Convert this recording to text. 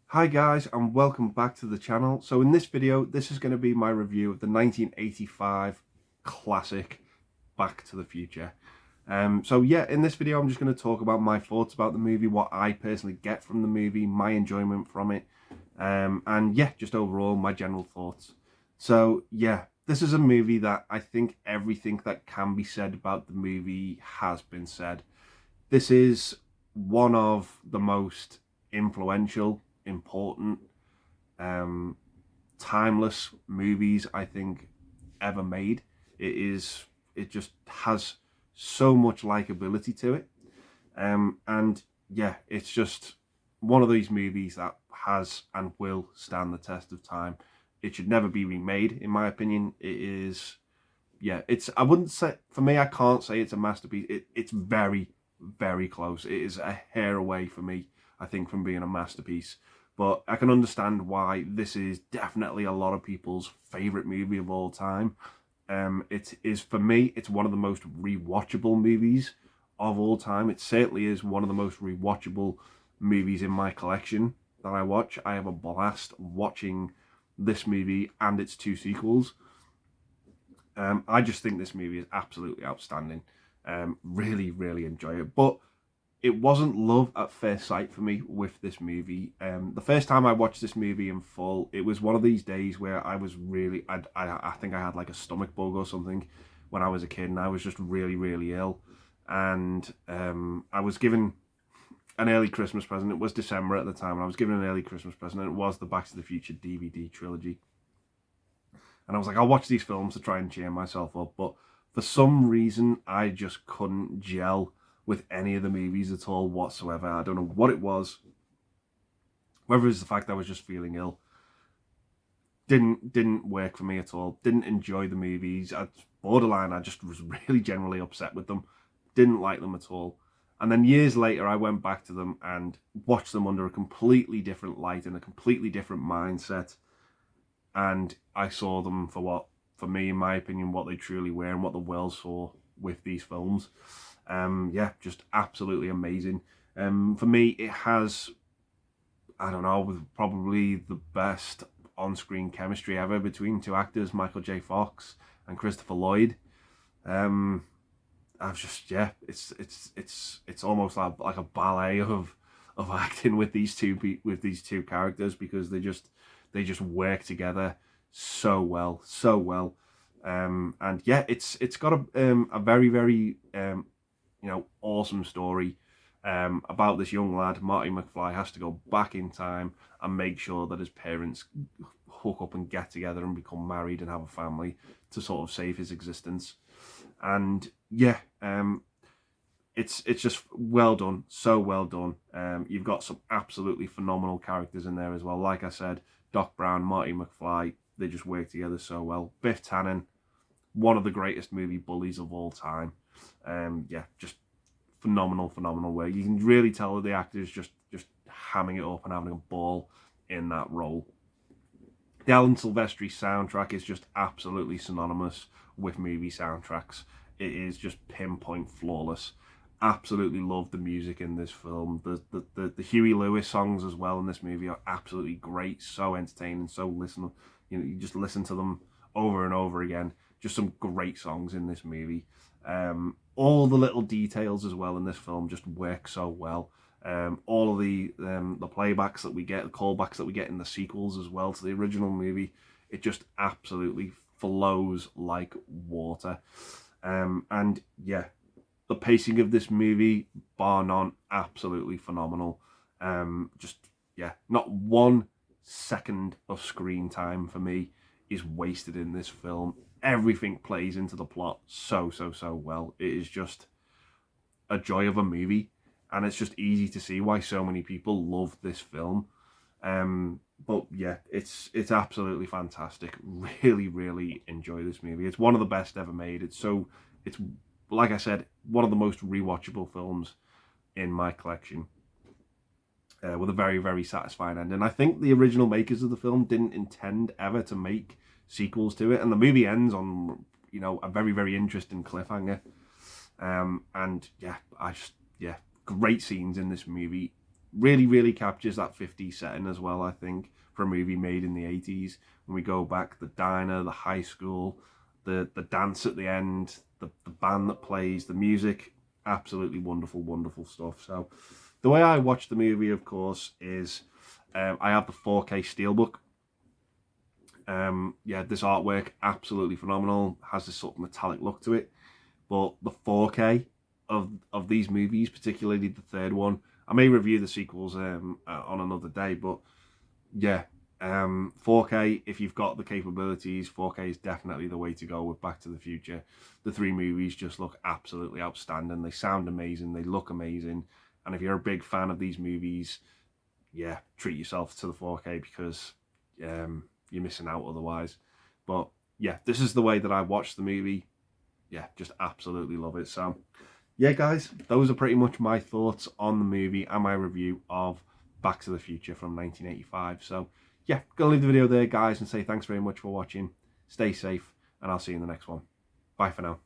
Hi guys, and welcome back to the channel. So in this video, this is going to be my review of the 1985 classic Back to the Future. In this video I'm just going to talk about my thoughts about the movie, what I personally get from the movie, my enjoyment from it, just overall my general thoughts. This is a movie that I think everything that can be said about the movie has been said. This is one of the most influential, important, um, timeless movies I think ever made. It just has so much likability to it. It's just one of these movies that has and will stand the test of time. It should never be remade, in my opinion. I wouldn't say, for me, I can't say it's a masterpiece. It's very, very close. It is a hair away for me, I think, from being a masterpiece. But I can understand why this is definitely a lot of people's favourite movie of all time. It is, for me, it's one of the most rewatchable movies of all time. It certainly is one of the most rewatchable movies in my collection that I watch. I have a blast watching this movie and its two sequels. I just think this movie is absolutely outstanding. Really, really enjoy it. But it wasn't love at first sight for me with this movie. The first time I watched this movie in full, it was one of these days where I was really, I think I had like a stomach bug or something when I was a kid, and I was just really, really ill. And I was given an early Christmas present. It was December at the time, and I was given an early Christmas present, and it was the Back to the Future DVD trilogy. And I was like, I'll watch these films to try and cheer myself up. But for some reason, I just couldn't gel with any of the movies at all whatsoever. I don't know what it was. Whether it's the fact I was just feeling ill. Didn't work for me at all. Didn't enjoy the movies. Borderline, I just was really generally upset with them. Didn't like them at all. And then years later, I went back to them and watched them under a completely different light and a completely different mindset. And I saw them for what, for me, in my opinion, what they truly were and what the world saw with these films. Just absolutely amazing. For me, it has, I don't know, probably the best on-screen chemistry ever between two actors, Michael J. Fox and Christopher Lloyd. I've just, it's almost like a ballet of acting with these two characters, because they just work together so well, so well. It's got a very, very awesome story about this young lad. Marty McFly has to go back in time and make sure that his parents hook up and get together and become married and have a family to sort of save his existence. And it's just well done, so well done. You've got some absolutely phenomenal characters in there as well. Like I said, Doc Brown, Marty McFly, they just work together so well. Biff Tannen, one of the greatest movie bullies of all time. Just phenomenal work. You can really tell that the actors just hamming it up and having a ball in that role. The Alan Silvestri soundtrack is just absolutely synonymous with movie soundtracks. It is just pinpoint flawless. Absolutely love the music in this film. The Huey Lewis songs as well in this movie are absolutely great. So entertaining, so listen. You just listen to them over and over again. Just some great songs in this movie. All the little details as well in this film just work so well. All of the playbacks that we get, the callbacks that we get in the sequels as well to the original movie, it just absolutely flows like water. The pacing of this movie, bar none, absolutely phenomenal. Not 1 second of screen time for me is wasted in this film. Everything plays into the plot so well. It is just a joy of a movie, and it's just easy to see why so many people love this film. It's absolutely fantastic. Really enjoy this movie. It's one of the best ever made. It's like I said, one of the most rewatchable films in my collection, with a very, very satisfying ending. I think the original makers of the film didn't intend ever to make sequels to it, and the movie ends on a very, very interesting cliffhanger. Great scenes in this movie, really, really captures that 50s setting as well, I think, for a movie made in the 80s. When we go back, the diner, the high school, the dance at the end, the band that plays, the music, absolutely wonderful, wonderful stuff. So the way I watch the movie, of course, is I have the 4K Steelbook. Yeah, this artwork, absolutely phenomenal, has this sort of metallic look to it. But the 4K of these movies, particularly the third one, I may review the sequels on another day, but yeah, 4K, if you've got the capabilities, 4K is definitely the way to go with Back to the Future. The three movies just look absolutely outstanding. They sound amazing, they look amazing, and if you're a big fan of these movies, yeah, treat yourself to the 4K, because you're missing out otherwise. But yeah, this is the way that I watched the movie. Yeah, just absolutely love it. So yeah, guys, those are pretty much my thoughts on the movie and my review of Back to the Future from 1985. So yeah, gonna leave the video there, guys, and say thanks very much for watching. Stay safe, and I'll see you in the next one. Bye for now.